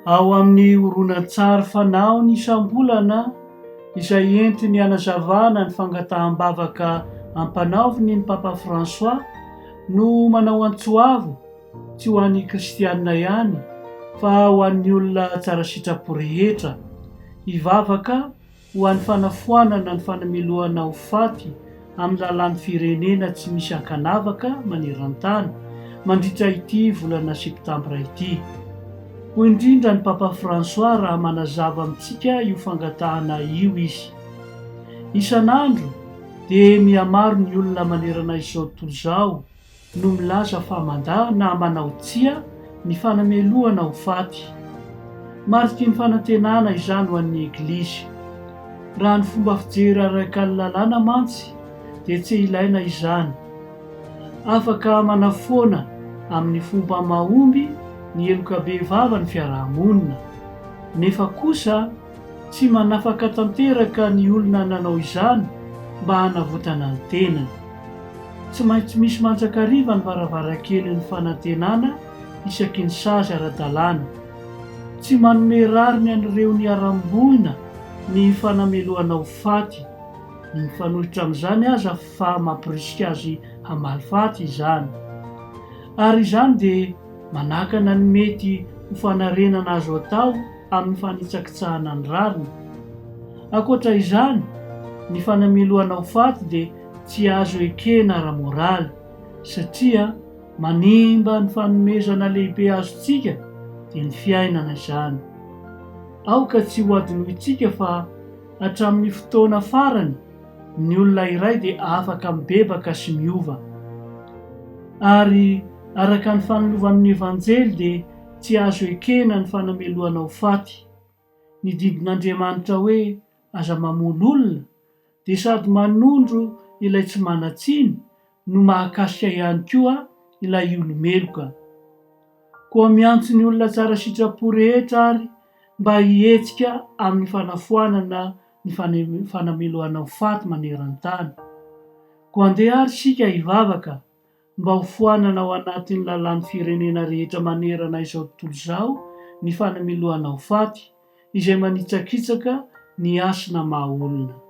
ao amin'ny horonan-tsary fanao ny isam-bolana izay entiny hanazavana ny fangataham-bavaka ampanaoviny ny Papa François no manao antsoavo tsy ho an'ny kristianina ihany fa ho an'ny olona tsara sitrapo rehetra hivavaka ho an'ny fanafoanana ny fanamelohana ho faty amin'ny lalan'ny firenena tsy misy ankanavaka maneran-tany mandritra ity volana septambra ity. Ho indrindra ny Papa François raha manazava amintsika io fangatahana io izy. Isan'andro dia mihamaro ny olona manerana izao tontolo izao no milaza fa mandà na manao tsia ny fanamelohana ho faty. Mariky ny fanantenana izany ho an'ny Eglizy. Raha ny fomba fijery araka ny lalàna mantsy dia tsy ilaina izany. Afaka manafoana amin'ny fomba mahomby ny elokabe vava ny fiarahamonina. Nefa kosa tsy manafaka tanteraka ny olona nanao izany mba hanavotana ny tenany. Tsy maintsy misy manjakariva ny varavarankely ny fanantenana isaky ny sazy ara-dalàna. Tsy manome rariny an'ireo ny aram-boina ny fanamelohana ho faty. Ny mifanohitra amin'izany aza fa mampirisika azy hamaly faty izany. Ary izany dia manakana ny mety ho fanarenana azo atao amin'ny fanitsakitsahana ny rariny. Ankoatra izany, ny fanamelohana ho faty dia tsy azo ekena ara-moraly satria manimba ny fanomezana lehibe azontsika dia ny fiainana izany. Aoka tsy ho adinointsika fa hatramin'ny fotoana farany ny olona iray dia afaka mibebaka sy miova. Ary araka ny fanolovan'ny evanjely dia tsy azo ekena ny fanamelohana ho faty. Ny didin'Andriamanitra hoe aza mamono olona dia sady manondro ilay tsy manatsiny no mahakasika ihany koa ilay olomeloka. Koa miantso ny olona tsara sitrapo rehetra ary mba hihetsika amin'ny fanafoanana ny fanamelohana ho faty maneran-tany. Koa andeha ary sika hivavaka mba ho foanana ao anatin'ny lalàn'ny firenena rehetra manerana izao tontolo izao ny fanamelohana ho faty izay manitsakitsaka ny asina maha olona.